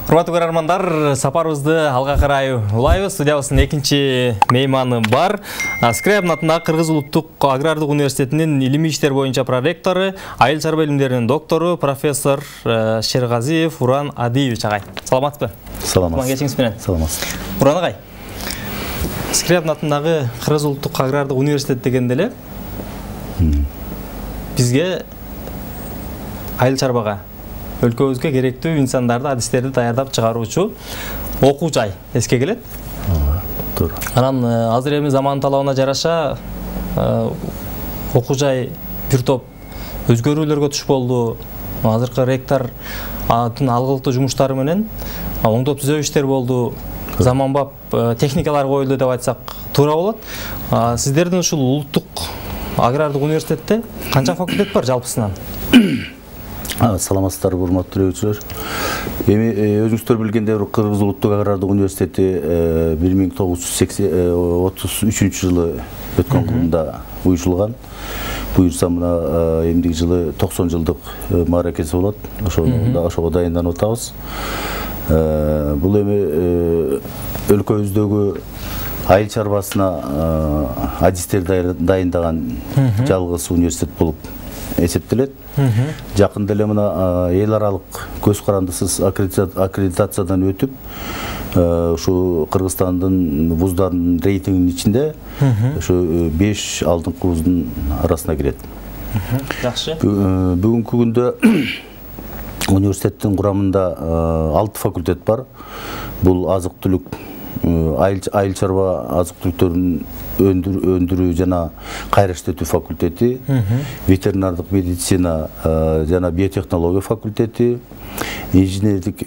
Урматтуу көрөрмандар, сапарыбызды алга карай улайбыз. Студиябыздын экинчи мейманы бар. Скрябин атындагы Кыргыз улуттук агрардык университетинин илимий иштер боюнча проректору, айыл чарба илимдеринин доктору, профессор Шерғазиев Уран Адиевич агай. Саламатсызбы? Саламатсыз. Кечиңиз менен. Саламатсыз. Уран агай. Скрябин атындагы Кыргыз улуттук агрардык университет дегенде эле бизге айыл чарбага өлкөбүзгө керектүү инсандарды, адистерди даярдап чыгаруучу окуу жай эске келет. Туура. Анан азыр эми заман талабына жараша окуу жай бир топ өзгөрүүлөргө туш болду. Азыркы ректордун алгылыктуу жумуштары менен оңдоп түзөө иштер болду. Заманбап техникалар коюлду деп айтсак туура болот. Сиздердин ушул улуттук агрардык университетте канча факультет бар жалпысынан? Саламатсыздар, урматтуу көрүүчүлөр. Эми өзүңүздөр билгендей, Кыргыз улуттук агрардык университети 1933 жылы өткөн кылымда уюшулган. Буюрса мына эмдиги жылы 90 жылдык мааракеси болот. Ошого дайынданып атабыз. Бул эми өлкөбүздөгү айыл чарбасына адистер дайындаган жалгыз университет болуп эсептелет. Жакында эле мына эл аралык көз карандысыз аккредитациядан өтүп, ушу Кыргызстандын вуздарынын рейтингинин ичинде ушу 5 алдыңкы вуздун арасына кирет. Жакшы. Бүгүнкү күндө университеттин курамында 6 факультет бар. Бул азык-түлүк, айыл чарба азык-түлүктөрүн өндүрүү жана кайра иштетүү факультети, ветеринардык медицина жана биотехнология факультети, инженердик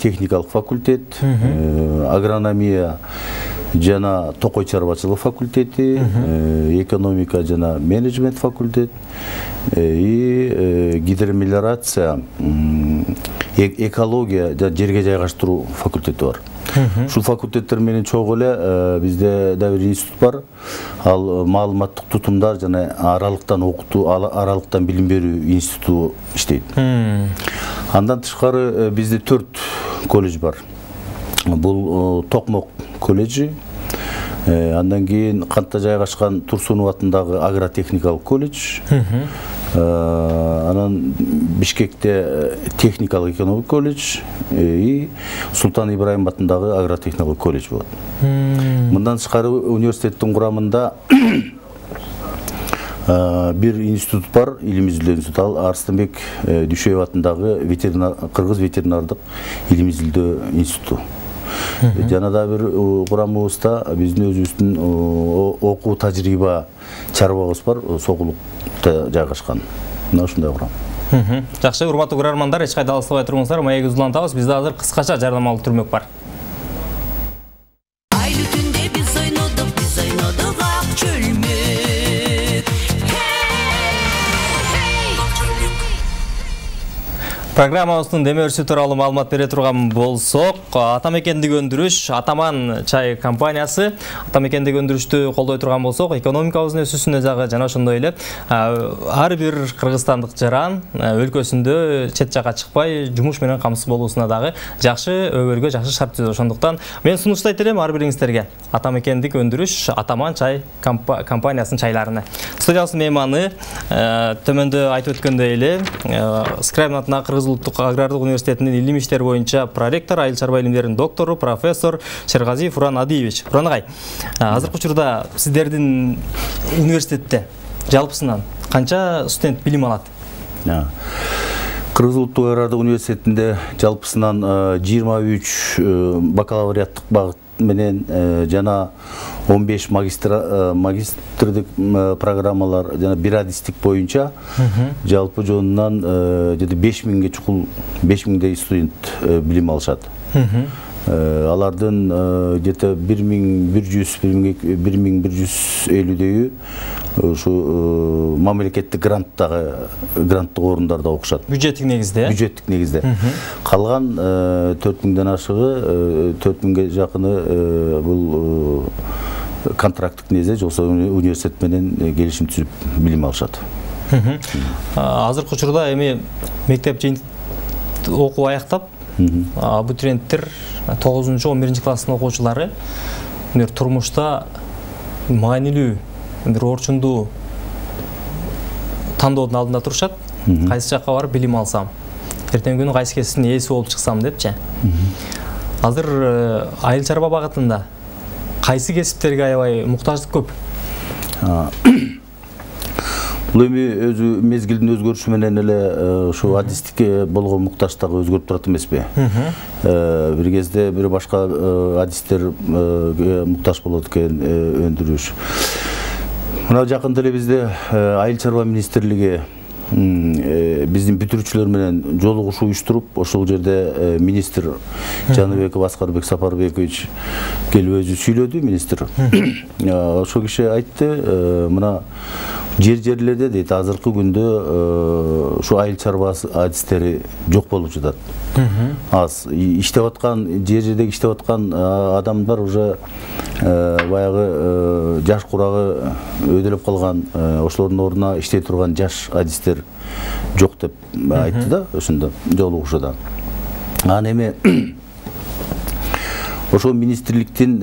техникалык факультет, агрономия жана токой чарбачылык факультети, экономика жана менеджмент факультет, гидромелиорация, экология жана жерге жайгаштыруу факультети бар. Ушул факультеттер менен чогуу эле бизде да бир институт бар. Ал маалыматтык тутумдар жана аралыктан окутуу, аралыктан билим берүү институту иштейт. Андан тышкары бизде 4 колледж бар. Бул Токмок колледжи, андан кийин Кантта жайгашкан Турсунов атындагы агротехникалык колледж, анан Бишкекте техникалык экономик колледж, Султан Ибраим атындагы агротехникалык колледж болот. Мындан тышкары университеттин курамында бир институт бар, илимий изилдөө институту, ал Арыстанбек Дүйшөев атындагы Кыргыз ветеринардык илимий изилдөө институту. Жана да бир курамыбызда биздин өзүбүздүн окуу тажрыйба чарбабыз бар, Сокулукта жайгашкан. Мына ушундай курам. Жакшы, урматтуу көрөрмандар, эч кайда алыстабай туруңуздар, маегибизди улантабыз. Бизде азыр кыскача жарнамалык түрмөк бар. Программабыздын демөөрүсү тууралуу маалымат бере турган болсок, Атамекендик өндүрүш, Атаман чай компаниясы, Атамекендик өндүрүштү колдой турган болсок, экономикабыздын өсүүсүнө дагы жана ошондой эле ар бир кыргызстандык жаран өлкөсүндө чет жакка чыкпай, жумуш менен камсыз болуусуна дагы жакшы өбөлгө жакшы шарт түзөт. Ошондуктан мен сунуштайт элем ар бириңиздерге Атамекендик өндүрүш, Атаман чай компаниясынын чайларыны. Студиябыздын мейманы төмөндө айтып өткөндөй эле Скрябин атындагы Кыргыз улуттук агрардык университетинин илимий иштер боюнча проректор, айыл чарба илимдеринин доктору, профессор Шерғазиев Уран Адиевич. Уран агай, азыркы учурда сиздердин университетте жалпысынан канча студент билим алат? Кыргыз улуттук агрардык университетинде жалпысынан 23 бакалавриаттык багыт менен жана 15 магистрдик программалар жана бир адистик боюнча жалпы жонунан 5000ге чукул 5000дей студент билим алышат. Алардын где-то 1150-дөйү ушу мамлекеттик гранттык орундарда окушат. Бюджеттик негизде? Бюджеттик негизде. Калган 4000ден ашыгы, 4000ге жакыны бул контракттык негизде, жоксо университет менен келишим түзүп билим алышат. Азыркы учурда эми мектеп окуу аяктап абитуриенттер 9-11 класстын окуучулары бир турмушта маанилүү бир орчундуу тандоодун алдында турушат. Кайсы жакка барып билим алсам, эртең күнү кайсы кесиптин ээси болуп чыксам депчи. Азыр айыл чарба багытында кайсы кесиптерге аябай муктаждык көп? Бул эми өзү мезгилдин өзгөрүшү менен эле ушу адистикке болгон муктаж дагы өзгөрүп турат эмеспи? Бир кезде бир башка адистерге муктаж болот экен өндүрүш. Мына жакында эле бизде айыл чарба министрлиги биздин бүтүрүүчүлөр менен жолугушуу уюштуруп, ошол жерде министр Жаныбеков Аскарбек Сапарбекович келип өзү сүйлөдү, министр. Ошол киши айтты, мына жерлерде дейт, азыркы күндө ушу айыл чарба адистери жок болуп жатат. Аз иштеп аткан, жердеги иштеп аткан адамдар уже баягы жаш курагы өйдөлөп калган, ошолордун ордуна иштей турган жаш адистер жок деп айтты да, ошондо жолугушууда. Анан эми ошол министрликтин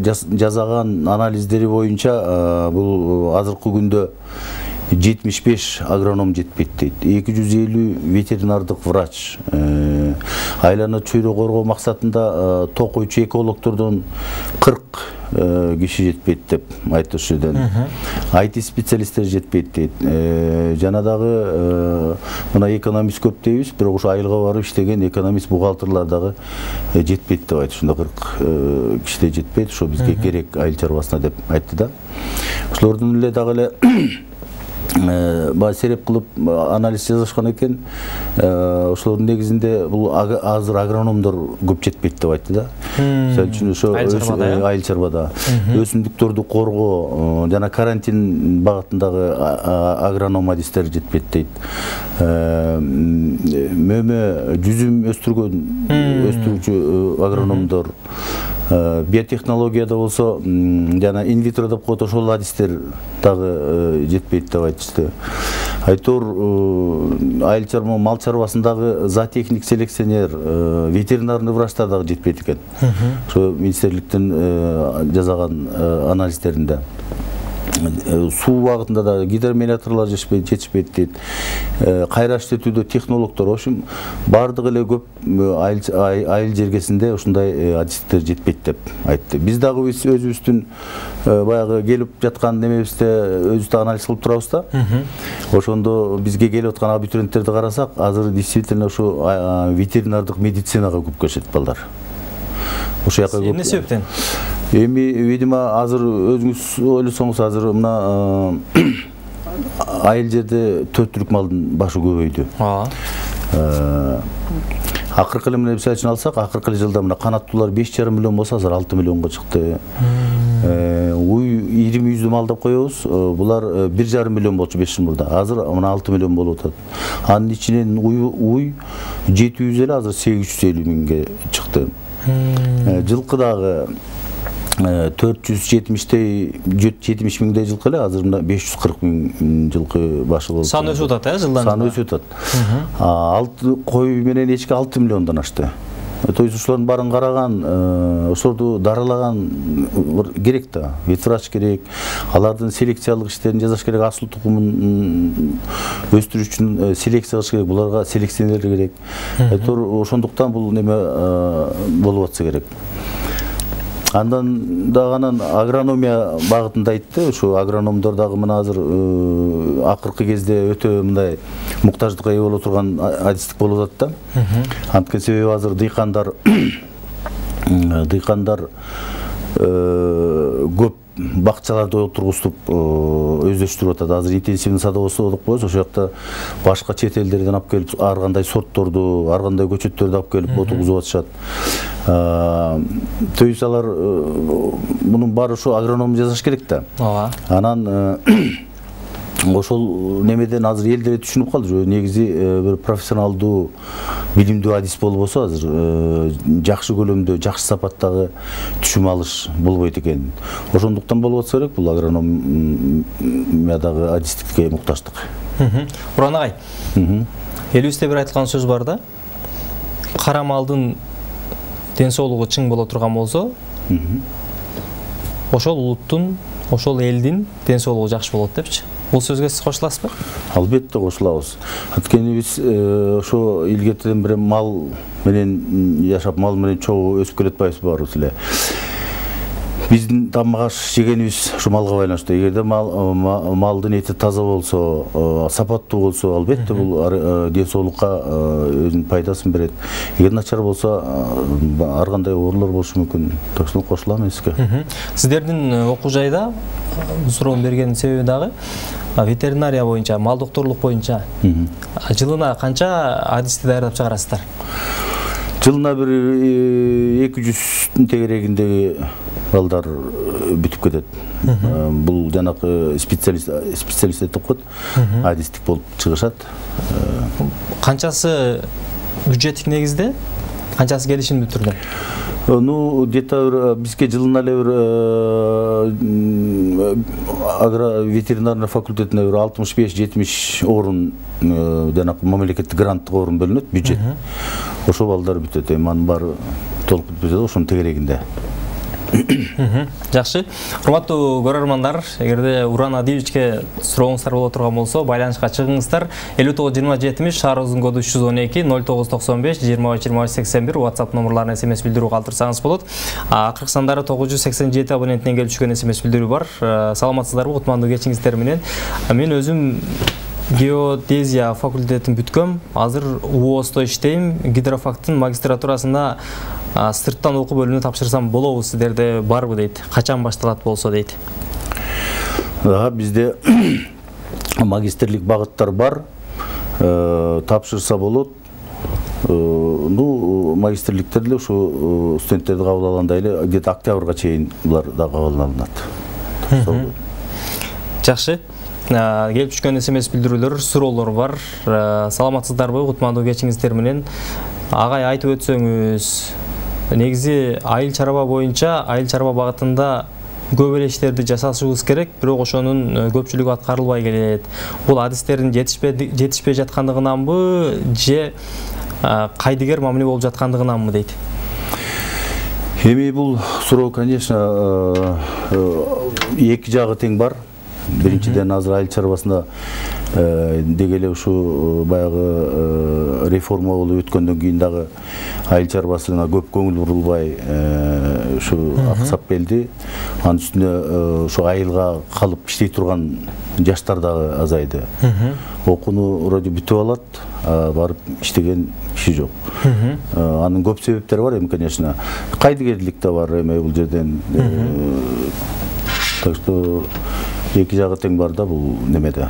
жасаган анализдери боюнча бул азыркы күндө 75 агроном жетпейт дейт. 250 ветеринардык врач, айлана чөйрө коргоо максатында токойчу экологдордон 40 киши жетпейт деп айтты ошол жерден. IT специалисттер жетпейт дейт. Жана дагы мына экономист көп дейбиз, бирок ошо айылга барып иштеген экономист, бухгалтерлар дагы жетпейт деп айтты. Ошондо 40 киши жетпейт, ошо бизге керек айыл чарбасына деп айтты да. Ошолордун эле дагы эле сереп кылып анализ жазышкан экен. Ошолордун негизинде бул азыр агрономдор көп жетпейт деп айтты да. Мисалы үчүн ошо айыл чарбада өсүмдүктөрдү коргоо жана карантин багытындагы агроном адистер жетпейт дейт. Мөмө жүзүм өстүрүүчү агрономдор, биотехнологияда болсо жана инвитро деп коет, ошол адистер дагы жетпейт деп айтышты. Айтор айыл чарба, мал чарбасындагы зоотехник, селекционер, ветеринарный врачтар дагы жетпейт экен. Ошо министрликтин жасаган анализдеринде. Суу багытында да гидромелиоторлор жетишпейт дейт. Кайра иштетүүдө технологдор, ошо бардыгы эле көп айыл жергесинде ушундай адистер жетпейт деп айтты. Биз дагы өзүбүздүн баягы келип жаткан немебизде өзүбүз анализ кылып турабыз да. Ошондо бизге келип аткан абитуриенттерди карасак, азыр действительно ушу ветеринардык медицинага көп келишет балдар. Ошол жака көп. Эмне себептен? Эми, видимо, азыр өзүңүз ойлосоңуз, азыр мына айыл жерде 4 түрлүк малдын башы көбөйдү. Акыркы эле мына мисалы үчүн алсак, акыркы жылда мына канаттуулар 5,5 миллион болсо, азыр 6 миллионго чыкты. Уй 20-100 мал деп коебуз, булар 1,5 миллион болчу 5 жыл мурда. Азыр мына 6 миллион болуп атат. Анын ичинен уй 700 эле, азыр 850 миңге чыкты. Жылкы дагы 470 миңдей жылкы эле, азыр мына 540 миң жылкы башы болду. Сан өсүп атат, жылдан жылга. Сан өсүп атат. Кой менен эчки 6 миллиондон ашты. То есть ушулардын баарын караган, ошолорду даралаган керек да, ветврач керек, алардын селекциялык иштерин жасаш керек, асыл тукумун өстүрүш үчүн селекция кылыш керек, буларга селекционер керек. Ошондуктан бул неме болуп атса керек. Андан дагы агрономия багытында айтты. Ушу агрономдор дагы мына азыр акыркы кезде өтө мындай муктаждыкка ээ боло турган адистик болуп атат да. Анткени себеби азыр дыйкандар көп бакчаларды отургузуп өздөштүрүп атат. Азыр интенсивный садоводство деп коебуз. Ошол жакта башка чет элдерден алып келип ар кандай сортторду, ар кандай көчөттөрдү алып келип отургузуп атышат. То есть алар мунун баары ушу агроном жасаш керек да. Анан ошол немеден азыр элдер түшүнүп калды. Негизи бир профессионалдуу, билимдүү адис болбосо азыр жакшы көлөмдө, жакшы сапаттагы түшүм алыш болбойт экен. Ошондуктан болуп атса керек бул агрономиядагы адистикке муктаждык. Буран агай, элибизде бир айткан сөз бар да. кара малдын ден соолугу чың боло турган болсо, ошол улуттун, ошол элдин ден соолугу жакшы болот депчи. Бул сөзгө сиз кошуласызбы? Албетте кошулабыз. Анткени биз ошо илгертен бери мал менен жашап, мал менен чогуу өсүп келе атпайбызбы баарыбыз эле. Биздин тамак жегенибиз ушу малга байланыштуу. Эгерде малдын эти таза болсо, сапаттуу болсо, албетте бул ден соолукка өзүнүн пайдасын берет. Эгер начар болсо, ар кандай оорулар болушу мүмкүн. Точно кошулам эске. Сиздердин окуу жайда суроо берген себеби дагы ветеринария боюнча, мал доктурлук боюнча жылына канча адисти даярдап чыгарасыздар? Жылына бир 200 тегерегиндеги балдар бүтүп кетет. Бул жанакы специалист деп коет, адистик болуп чыгышат. Канчасы бюджеттик негизде, канчасы келишимдүү түрдө? Ну, где-то бизге жылына эле ветеринарный факультетине 65-70 орун жанакы мамлекеттик гранттык орун бөлүнөт, бюджет. Ошол балдар бүтөт. Анын баары толук бүтөт ошонун тегерегинде. Жакшы. Урматтуу көрөрмандар, эгерде Уран Адиловичке сурооңуздар боло турган болсо, байланышка чыгыңыздар. 59-20-70 шаарыбыздын коду 312 0995 23-23-81 WhatsApp номерларына SMS билдирүү калтырсаңыз болот. Кыргызстандары 987 абоненттен келип түшкөн SMS билдирүү бар. Саламатсыздарбы, кутмандуу кечиңиздер менен. Мен өзүм геодезия факультетин бүткөм. Азыр УОСто иштейм. Гидрофактын магистратурасында сырттан окуу бөлүмүнө тапшырсам болобу, сиздерде барбы дейт. Качан башталат болсо дейт. Бизде магистрлик багыттар бар. Тапшырса болот. Ну, магистрликтер деле ушу студенттерди кабыл алганда эле где-то октябрга чейин булар да кабыл алынат. Жакшы. Келип түшкөн SMS билдирүүлөр, суроолор бар. Саламатсыздарбы, кутмандуу кечиңиздер менен. Агай айтып өтсөңүз, негизи айыл чарба боюнча, айыл чарба багытында көп эле иштерди жасашыбыз керек, бирок ошонун көпчүлүгү аткарылбай келет. Бул адистердин жетишпей жаткандыгынанбы, же кайдыгер мамиле болуп жаткандыгынанбы дейт. Эми бул суроо, конечно, эки жагы тең бар. Биринчиден азыр айыл чарбасында деги эле ушу баягы реформа болуп өткөндөн кийин дагы айыл чарбасына көп көңүл бурулбай ушу аксап келди. Анын үстүнө ушу айылга калып иштей турган жаштар дагы азайды. Окууну вроде бүтүп алат, барып иштеген киши жок. Анын көп себептери бар, эми, конечно. Кайдыгерлик да бар, эми бул жерден. Так что эки жагы тең бар да бул немеде,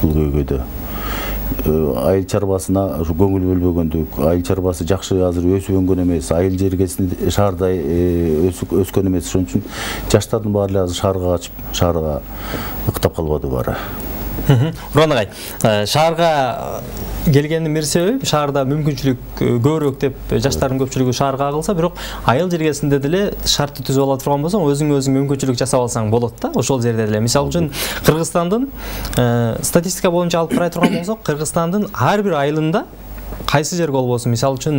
бул көйгөйдө. Айыл чарбасына ушу көңүл бөлбөгөндүк, айыл чарбасы жакшы азыр өсүп өнгөн эмес, айыл жергесинде шаардай өскөн эмес. Ошон үчүн жаштардын баары эле азыр шаарга качып, шаарга ыктап калбады баары. Уран агай, шаарга келгендин бир себеби шаарда мүмкүнчүлүк көбүрөөк деп жаштардын көпчүлүгү шаарга агылса, бирок айыл жергесинде деле шартты түзүп ала турган болсоң, өзүң мүмкүнчүлүк жасап алсаң болот да, ошол жерде деле. Мисалы үчүн Кыргызстандын статистика боюнча алып карай турган болсок, Кыргызстандын ар бир айылында кайсы жерге болбосун, мисалы үчүн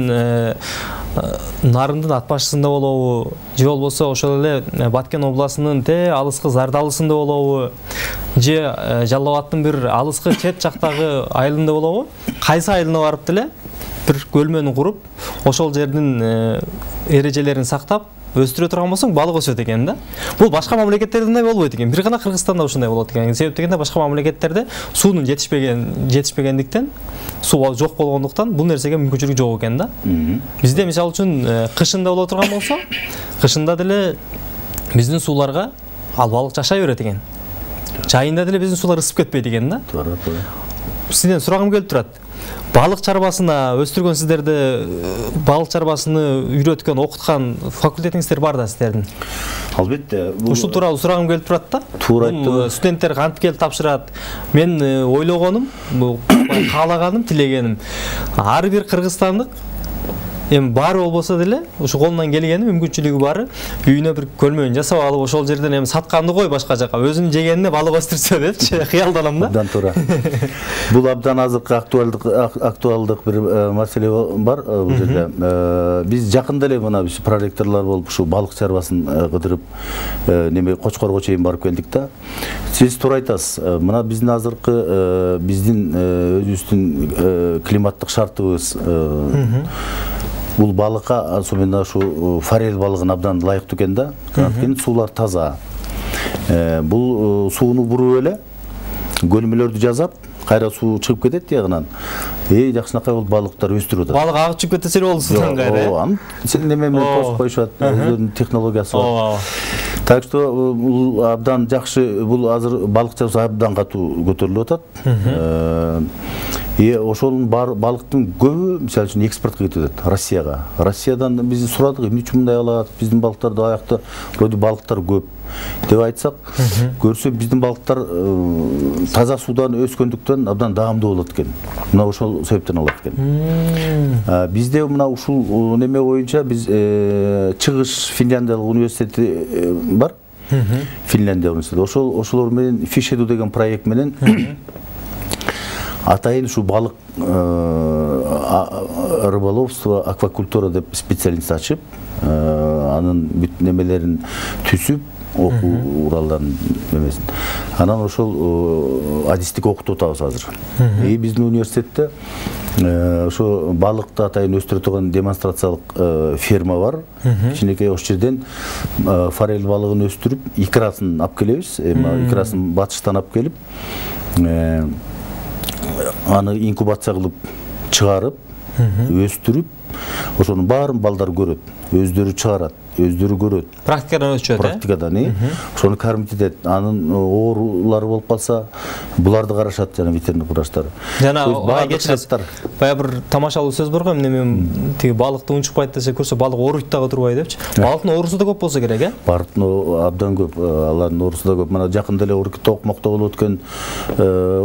Нарындын ат башысында болобу, же болбосо ошол эле Баткен областынын алыскы Зардалысында болобу, же Жалал Абадтын бир алыскы чет жактагы айылында болобу, кайсы айылына барып деле бир көлмөнү куруп, ошол жердин эрежелерин сактап өстүрө турган болсоң, балык өсөт экен да. Бул башка мамлекеттерде мындай болбойт экен. Бир гана Кыргызстанда ушундай болот экен. Себеп дегенде башка мамлекеттерде суунун жетишпегендиктен, суу жок болгондуктан бул нерсеге мүмкүнчүлүк жок экен да. Бизде мисалы үчүн кышында боло турган болсо, кышында деле биздин сууларга ал балык жашай берет экен. Жайында деле биздин суулар ысып кетпейт экен да. Сизден сурагым келип турат. Балык чарбасына өстүргөн сиздерди, балык чарбасыны үйрөткөн, окуткан факультетиңиздер бар да сиздердин? Албетте. Ушул тууралуу сурагым келип турат да. Туура айттым. Студенттер кантип келип тапшырат? Мен ойлогонум, каалаганым, тилегеним, ар бир кыргызстандык Эми баары болбосо деле ушу колунан келгени мүмкүнчүлүгү баары үйүнө бир көлмөйүн жасап алып ошол жерден эми сатканды кой башка жака өзүнүн жегенине балық өстүрсө депчи кыялданам да. Абдан туура. Бул абдан азыркы актуалдык бир маселе бар бул жерде. Биз жакында эле мына проректорлор болуп ушу балык чарбасын кыдырып неме Кочкорго чейин барып келдик да. Сиз туура айтасыз. Мына биздин азыркы биздин өзүбүздүн климаттык шартыбыз бул балыкка особенно ушу форель балыгына абдан ылайыктуу экен да. Анткени суулар таза. Бул сууну буруп эле көлмөлөрдү жазап, кайра суу чыгып кетет тиягынан. Жакшынакай бул балыктар өстүрүп атат. Балык агып чыгып кетсе болду судан кайра. Сен неме менен тосуп коюшат, өзүнүн технологиясы бар. Так что бул абдан жакшы, бул азыр балык чарбасы абдан катуу көтөрүлүп атат. Ошонун балыктын көбү мисалы үчүн экспортко кетип атат Россияга. Россиядан биз сурадык, эмне үчүн мындай алат? Биздин балыктарда аякта вроде балыктар көп деп айтсак, көрсө биздин балыктар таза суудан өскөндүктөн абдан даамдуу болот экен. Мына ошол себептен алат экен. Бизде мына ушул неме боюнча биз Чыгыш Финляндиялык университети бар. Финляндия университети. Ошолор менен Fish Edu деген проект менен атайын ушу балык рыболовство, аквакультура деп специалист ачып, анын бүт немелерин түзүп, окуу уралдарын немесин. Анан ошол адистик окутуп атабыз азыр. Биздин университетте ошо балыкты атайын өстүрө турган демонстрациялык ферма бар. Кичинекей ошол жерден форель балыгын өстүрүп, икрасын алып келебиз. Икрасын батыштан алып келип, аны инкубация кылып чыгарып, өстүрүп, ошонун баарын балдар көрөт, өздөрү чыгарат, өздөрү көрөт. Практикадан өтүшөт, Практикадан, ошону кармит этет. Анын оорулары болуп калса, буларды карашат жана ветеринар врачтар. Жана баягы бир тамашалуу сөз бар го, эмне тиги балыкты унчукпайт десе көрсө балык ооруйт дагы турбай депчи. Балыктын оорусу да көп болсо керек, Балыктын абдан көп, алардын оорусу да көп. Мына жакында эле Уркутта Окмокто болуп өткөн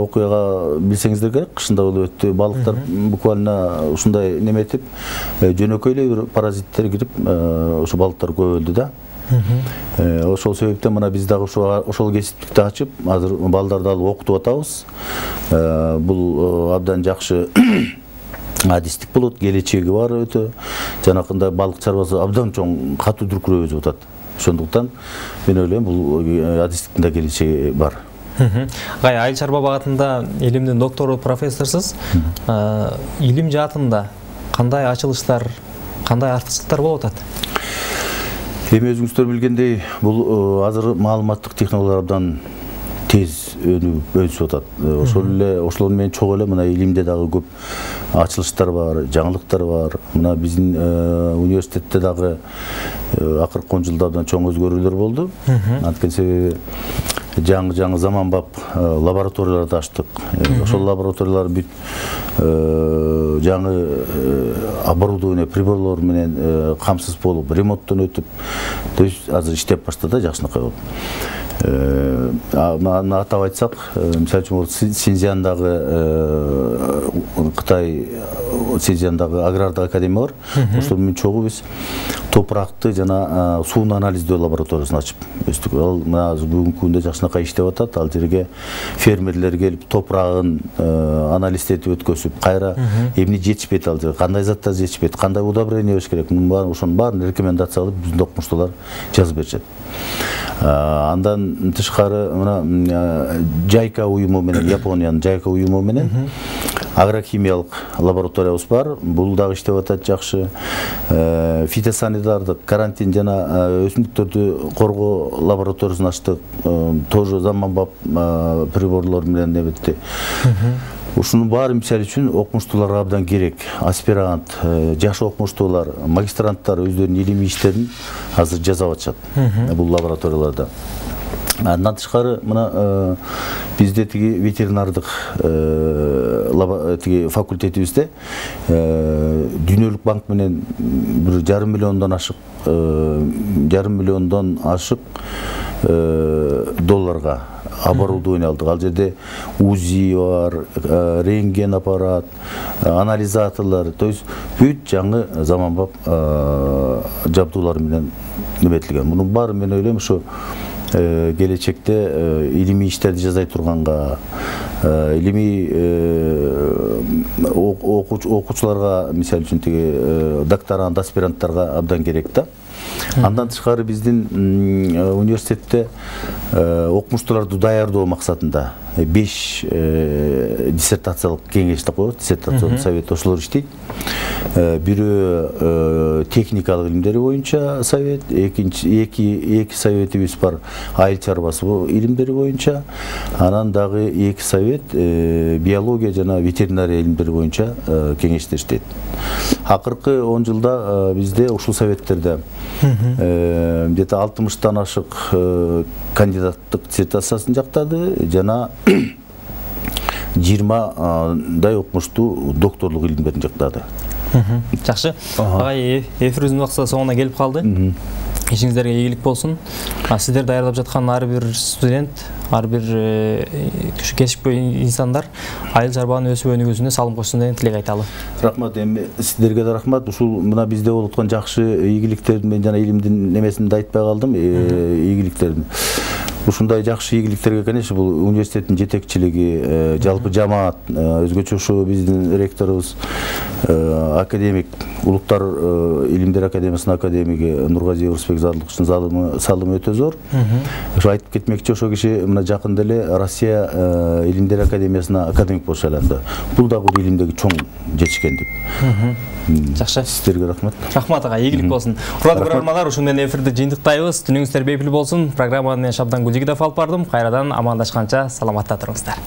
окуяга билсеңиздер керек, кышында болуп өттү. Балыктар буквально ушундай неметип, жөнөкөй эле бир паразиттер кирип, ошо балыктар көп өлдү да. Ошол себептен мына биз дагы ошол кесиптикти ачып, азыр балдарды алып окутуп атабыз. Бул абдан жакшы адистик болот, келечеги бар өтө. Жанакындай балык чарбасы абдан чоң, катуу дүркүрөп өсүп атат. Ошондуктан мен ойлойм бул адистиктин да келечеги бар. Айыл чарба багытында илимдин доктору, профессорсуз. Илим жаатында кандай ачылыштар, кандай артыкчылыктар болуп атат? Эми өзүңүздөр билгендей, бул азыр маалыматтык технологиялар абдан тез өсүп атат. Ошолор менен чогуу эле мына илимде дагы көп ачылыштар бар, жаңылыктар бар. Мына биздин университетте дагы акыркы 10 жылда абдан чоң өзгөрүүлөр болду. Анткени себеби жаңы заманбап лабораторияларды ачтык. Ошол лабораториялар бүт жаңы оборудование, приборлор менен камсыз болуп, ремонттон өтүп, то есть азыр иштеп баштады, жакшынакай болуп. Атап айтсак, мисалы үчүн Синьцзяндагы Кытай Синьцзяндагы агрардык академия бар. Ошол менен чогуу биз топуракты жана сууну анализдөө лабораториясын ачып өстүк. Ал бүгүнкү күндө жакшынакай иштеп атат. Ал жерге фермерлер келип топурагын анализ этип өткөзүп, кайра эмне жетишпейт ал жерге, кандай заттар жетишпейт, кандай удобрение бериш керек, ошонун баарын рекомендация алып биздин окумуштуулар жазып беришет. Андан тышкары мына Жайка уюму менен, Япониянын Жайка уюму менен агрохимиялык лабораториябыз бар. Бул дагы иштеп атат жакшы. Фитосанитардык карантин жана өсүмдүктөрдү коргоо лабораториясын ачтык. Тоже заманбап приборлор менен небетти. Ушунун баары мисалы үчүн окумуштууларга абдан керек. Аспирант, жаш окумуштуулар, магистранттар өздөрүнүн илимий иштерин азыр жасап атышат бул лабораторияларда. Андан тышкары мына бизде тиги ветеринардык тиги факультетибизде Дүйнөлүк банк менен 1,5 миллиондон ашык долларга оборудование алдык. Ал жерде УЗИ бар, рентген аппарат, анализаторлар, то есть бүт жаңы заманбап жабдуулар менен неметилген. Мунун баары мен ойлойм ушу келечекте илимий иштерди жасай турганга, илимий окуучуларга, мисалы үчүн тиги докторант, аспиранттарга абдан керек да. Андан тышкары биздин университетте окумуштууларды даярдоо максатында 5 диссертациялык кеңеш деп коет, диссертациялык совет ошолор иштейт. Бирөө техникалык илимдери боюнча совет, эки советибиз бар айыл чарбасы илимдери боюнча, анан дагы 2 совет биология жана ветеринария илимдери боюнча кеңештер иштейт. Акыркы 10 жылда бизде ушул советтерде где-то 60-тан ашык кандидаттык диссертациясын жактады, жана 20дай окумуштуу докторлук илимдерин жактады. Жакшы. Агай, эфирибиздин убакыты соңуна келип калды. Ишиңиздерге ийгилик болсун. Сиздер даярдап жаткан ар бир студент, ар бир кесип инсандар айыл чарбанын өсүп өнүгүүсүнө салым кошсун деген тилек айталы. Рахмат, эми сиздерге да рахмат. Ушул мына бизде болуп аткан жакшы ийгиликтердин мен жана илимдин немесин да айтпай калдым, ийгиликтердин. Ушундай жакшы ийгиликтерге, конечно, бул университеттин жетекчилиги, жалпы жамаат, өзгөчө ушу биздин ректорубуз, академик, Улуттар илимдер академиясынын академиги Нургазиев Рысбек Зарлыкчтын салымы өтө зор. Ошо айтып кетмекчи, ошо киши мына жакында эле Россия илимдер академиясына академик болуп шайланды. Бул дагы бир илимдеги чоң жетишкендик. Жакшы. Сиздерге рахмат. Рахмат ага, ийгилик болсун. Урматтуу көрөрмандар, ушун менен эфирди жыйынтыктайбыз. Түнүңүздөр бейпил болсун. Программаны Шабдан Гулжигидов алып бардым. Кайрадан амандашканча саламатта туруңуздар.